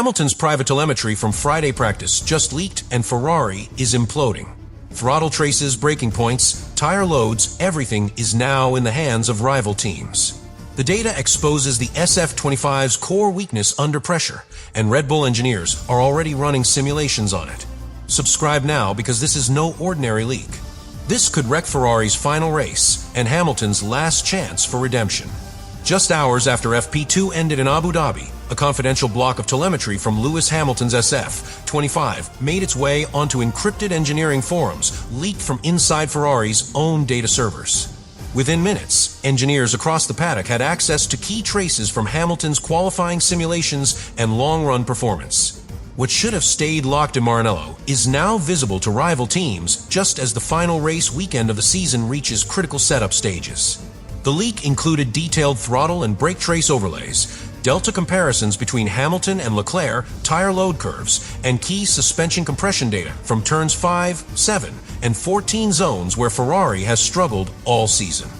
Hamilton's private telemetry from Friday practice just leaked and Ferrari is imploding. Throttle traces, braking points, tire loads, everything is now in the hands of rival teams. The data exposes the SF25's core weakness under pressure, and Red Bull engineers are already running simulations on it. Subscribe now because this is no ordinary leak. This could wreck Ferrari's final race and Hamilton's last chance for redemption. Just hours after FP2 ended in Abu Dhabi, a confidential block of telemetry from Lewis Hamilton's SF25 made its way onto encrypted engineering forums leaked from inside Ferrari's own data servers. Within minutes, engineers across the paddock had access to key traces from Hamilton's qualifying simulations and long-run performance. What should have stayed locked in Maranello is now visible to rival teams just as the final race weekend of the season reaches critical setup stages. The leak included detailed throttle and brake trace overlays, delta comparisons between Hamilton and Leclerc tire load curves, and key suspension compression data from turns 5, 7, and 14 zones where Ferrari has struggled all season.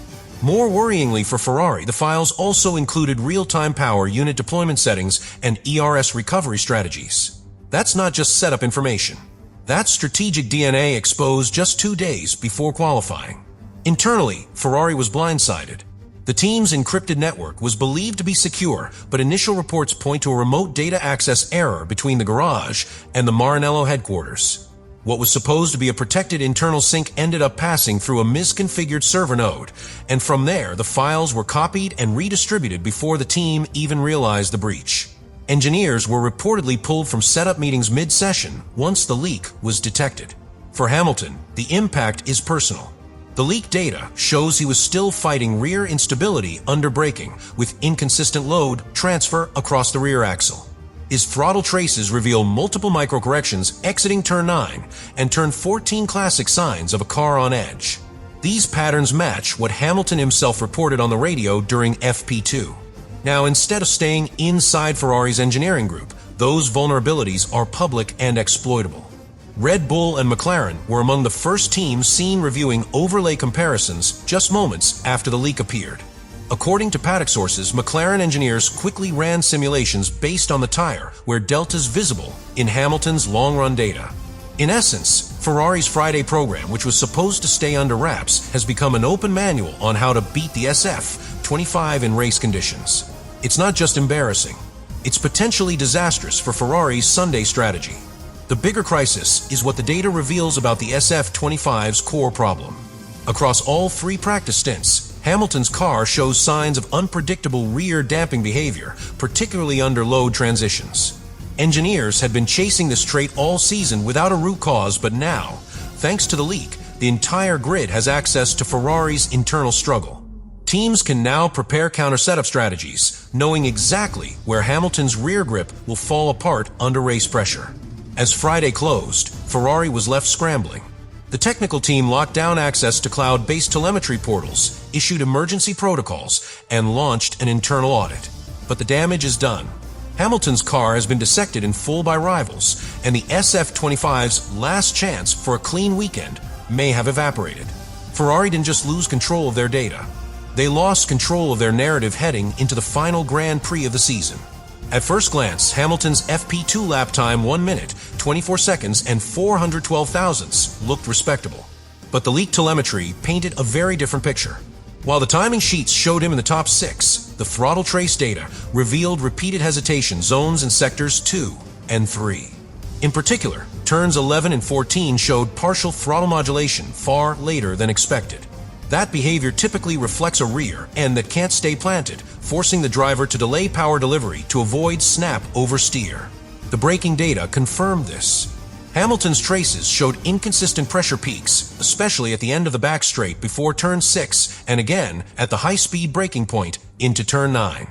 More worryingly for Ferrari, the files also included real-time power unit deployment settings and ERS recovery strategies. That's not just setup information. That's strategic DNA exposed just 2 days before qualifying. Internally, Ferrari was blindsided. The team's encrypted network was believed to be secure, but initial reports point to a remote data access error between the garage and the Maranello headquarters. What was supposed to be a protected internal sync ended up passing through a misconfigured server node, and from there the files were copied and redistributed before the team even realized the breach. Engineers were reportedly pulled from setup meetings mid-session once the leak was detected. For Hamilton, the impact is personal. The leaked data shows he was still fighting rear instability under braking with inconsistent load transfer across the rear axle. His throttle traces reveal multiple microcorrections exiting turn 9 and turn 14 classic signs of a car on edge. These patterns match what Hamilton himself reported on the radio during FP2. Now, instead of staying inside Ferrari's engineering group, those vulnerabilities are public and exploitable. Red Bull and McLaren were among the first teams seen reviewing overlay comparisons just moments after the leak appeared. According to paddock sources, McLaren engineers quickly ran simulations based on the tire where deltas visible in Hamilton's long-run data. In essence, Ferrari's Friday program, which was supposed to stay under wraps, has become an open manual on how to beat the SF25 in race conditions. It's not just embarrassing, it's potentially disastrous for Ferrari's Sunday strategy. The bigger crisis is what the data reveals about the SF25's core problem. Across all 3 practice stints, Hamilton's car shows signs of unpredictable rear damping behavior, particularly under load transitions. Engineers had been chasing this trait all season without a root cause, but now, thanks to the leak, the entire grid has access to Ferrari's internal struggle. Teams can now prepare counter-setup strategies, knowing exactly where Hamilton's rear grip will fall apart under race pressure. As Friday closed, Ferrari was left scrambling. The technical team locked down access to cloud-based telemetry portals, issued emergency protocols, and launched an internal audit. But the damage is done. Hamilton's car has been dissected in full by rivals, and the SF25's last chance for a clean weekend may have evaporated. Ferrari didn't just lose control of their data. They lost control of their narrative heading into the final Grand Prix of the season. At first glance, Hamilton's FP2 lap time 1 minute, 24 seconds, and 412 thousandths looked respectable. But the leaked telemetry painted a very different picture. While the timing sheets showed him in the top 6, the throttle trace data revealed repeated hesitation zones in sectors 2 and 3. In particular, turns 11 and 14 showed partial throttle modulation far later than expected. That behavior typically reflects a rear end that can't stay planted, forcing the driver to delay power delivery to avoid snap oversteer. The braking data confirmed this. Hamilton's traces showed inconsistent pressure peaks, especially at the end of the back straight before turn 6 and again at the high-speed braking point into turn 9.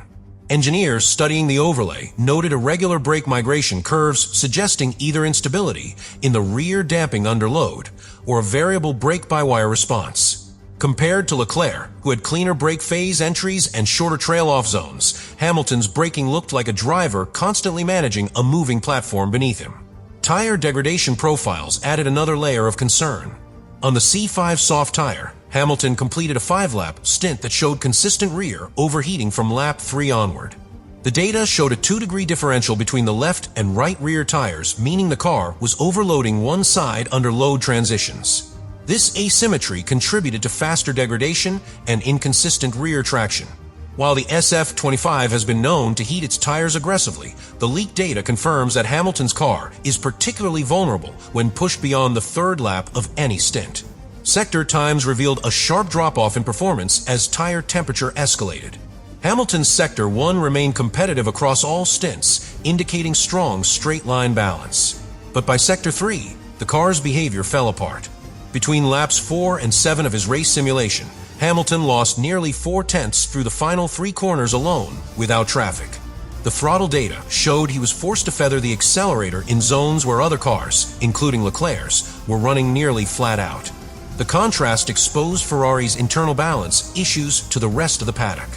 Engineers studying the overlay noted irregular brake migration curves suggesting either instability in the rear damping under load or a variable brake-by-wire response. Compared to Leclerc, who had cleaner brake phase entries and shorter trail-off zones, Hamilton's braking looked like a driver constantly managing a moving platform beneath him. Tire degradation profiles added another layer of concern. On the C5 soft tire, Hamilton completed a 5-lap stint that showed consistent rear overheating from lap 3 onward. The data showed a 2-degree differential between the left and right rear tires, meaning the car was overloading one side under load transitions. This asymmetry contributed to faster degradation and inconsistent rear traction. While the SF25 has been known to heat its tires aggressively, the leaked data confirms that Hamilton's car is particularly vulnerable when pushed beyond the third lap of any stint. Sector times revealed a sharp drop-off in performance as tire temperature escalated. Hamilton's Sector 1 remained competitive across all stints, indicating strong straight-line balance. But by Sector 3, the car's behavior fell apart. Between laps 4 and 7 of his race simulation, Hamilton lost nearly 4/10 through the final 3 corners alone without traffic. The throttle data showed he was forced to feather the accelerator in zones where other cars, including Leclerc's, were running nearly flat out. The contrast exposed Ferrari's internal balance issues to the rest of the paddock.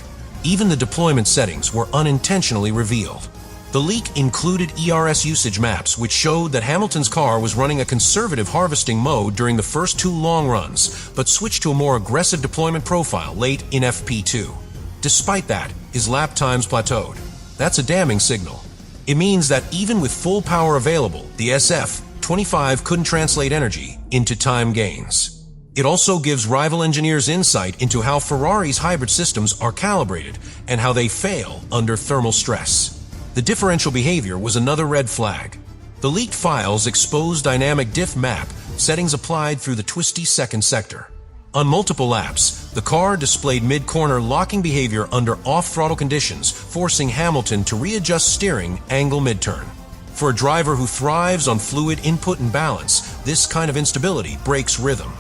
Even the deployment settings were unintentionally revealed. The leak included ERS usage maps, which showed that Hamilton's car was running a conservative harvesting mode during the first 2 long runs, but switched to a more aggressive deployment profile late in FP2. Despite that, his lap times plateaued. That's a damning signal. It means that even with full power available, the SF25 couldn't translate energy into time gains. It also gives rival engineers insight into how Ferrari's hybrid systems are calibrated and how they fail under thermal stress. The differential behavior was another red flag. The leaked files exposed dynamic diff map settings applied through the twisty second sector. On multiple laps, the car displayed mid-corner locking behavior under off-throttle conditions, forcing Hamilton to readjust steering angle mid-turn. For a driver who thrives on fluid input and balance, this kind of instability breaks rhythm.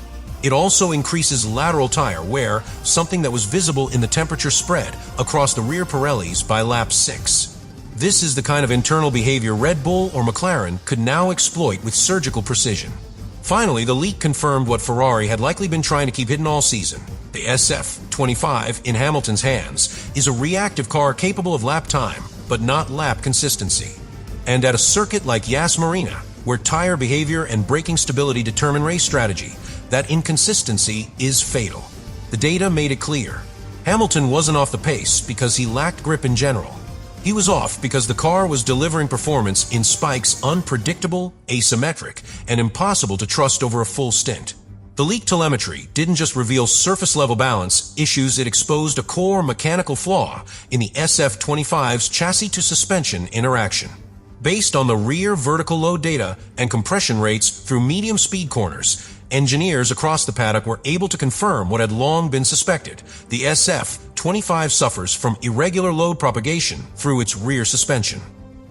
It also increases lateral tire wear, something that was visible in the temperature spread across the rear Pirellis by lap 6. This is the kind of internal behavior Red Bull or McLaren could now exploit with surgical precision. Finally, the leak confirmed what Ferrari had likely been trying to keep hidden all season. The SF25 in Hamilton's hands is a reactive car capable of lap time, but not lap consistency. And at a circuit like Yas Marina, where tire behavior and braking stability determine race strategy, that inconsistency is fatal. The data made it clear. Hamilton wasn't off the pace because he lacked grip in general. He was off because the car was delivering performance in spikes unpredictable, asymmetric, and impossible to trust over a full stint. The leaked telemetry didn't just reveal surface-level balance issues, it exposed a core mechanical flaw in the SF25's chassis-to-suspension interaction. Based on the rear vertical load data and compression rates through medium speed corners, engineers across the paddock were able to confirm what had long been suspected. The SF25 suffers from irregular load propagation through its rear suspension.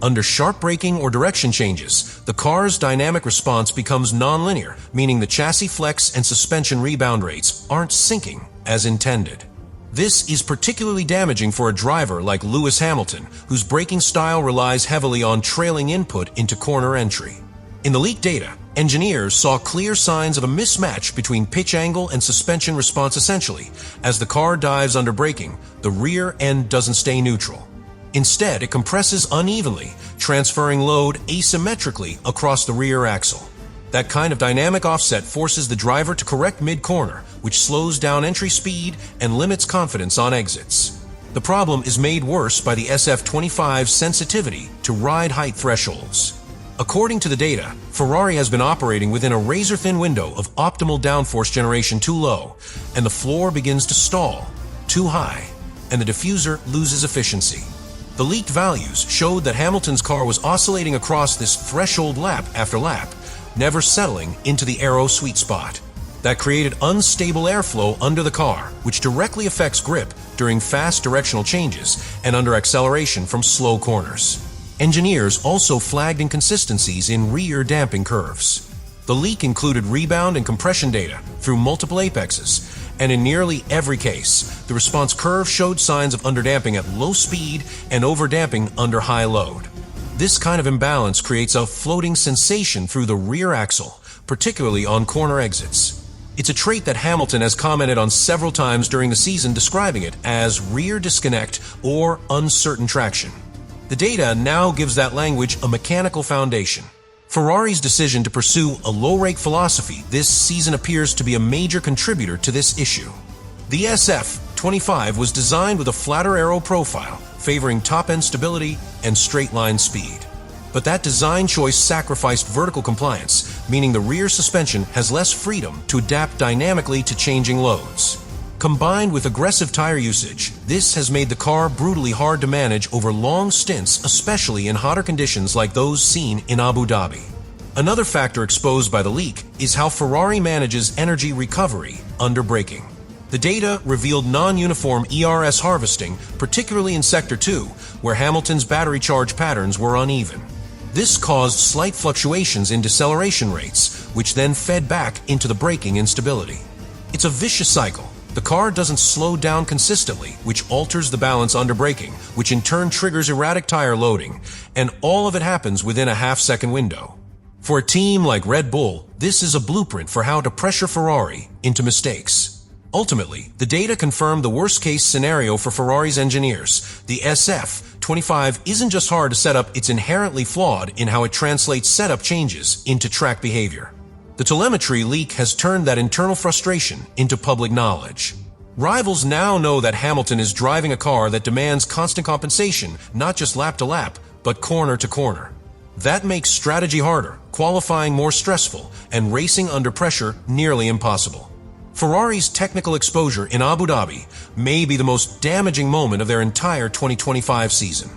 Under sharp braking or direction changes, the car's dynamic response becomes nonlinear, meaning the chassis flex and suspension rebound rates aren't syncing as intended. This is particularly damaging for a driver like Lewis Hamilton, whose braking style relies heavily on trailing input into corner entry. In the leaked data, engineers saw clear signs of a mismatch between pitch angle and suspension response. Essentially, as the car dives under braking, the rear end doesn't stay neutral. Instead, it compresses unevenly, transferring load asymmetrically across the rear axle. That kind of dynamic offset forces the driver to correct mid-corner, which slows down entry speed and limits confidence on exits. The problem is made worse by the SF25's sensitivity to ride height thresholds. According to the data, Ferrari has been operating within a razor-thin window of optimal downforce generation too low, and the floor begins to stall too high, and the diffuser loses efficiency. The leaked values showed that Hamilton's car was oscillating across this threshold lap after lap, never settling into the aero sweet spot. That created unstable airflow under the car, which directly affects grip during fast directional changes and under acceleration from slow corners. Engineers also flagged inconsistencies in rear damping curves. The leak included rebound and compression data through multiple apexes, and in nearly every case, the response curve showed signs of underdamping at low speed and overdamping under high load. This kind of imbalance creates a floating sensation through the rear axle, particularly on corner exits. It's a trait that Hamilton has commented on several times during the season, describing it as rear disconnect or uncertain traction. The data now gives that language a mechanical foundation. Ferrari's decision to pursue a low-rake philosophy this season appears to be a major contributor to this issue. The SF25 was designed with a flatter aero profile, favoring top-end stability and straight-line speed. But that design choice sacrificed vertical compliance, meaning the rear suspension has less freedom to adapt dynamically to changing loads. Combined with aggressive tire usage, this has made the car brutally hard to manage over long stints, especially in hotter conditions like those seen in Abu Dhabi. Another factor exposed by the leak is how Ferrari manages energy recovery under braking. The data revealed non-uniform ERS harvesting, particularly in Sector 2, where Hamilton's battery charge patterns were uneven. This caused slight fluctuations in deceleration rates, which then fed back into the braking instability. It's a vicious cycle. The car doesn't slow down consistently, which alters the balance under braking, which in turn triggers erratic tire loading, and all of it happens within a half-second window. For a team like Red Bull, this is a blueprint for how to pressure Ferrari into mistakes. Ultimately, the data confirmed the worst-case scenario for Ferrari's engineers. The SF25 isn't just hard to set up, it's inherently flawed in how it translates setup changes into track behavior. The telemetry leak has turned that internal frustration into public knowledge. Rivals now know that Hamilton is driving a car that demands constant compensation, not just lap to lap, but corner to corner. That makes strategy harder, qualifying more stressful, and racing under pressure nearly impossible. Ferrari's technical exposure in Abu Dhabi may be the most damaging moment of their entire 2025 season.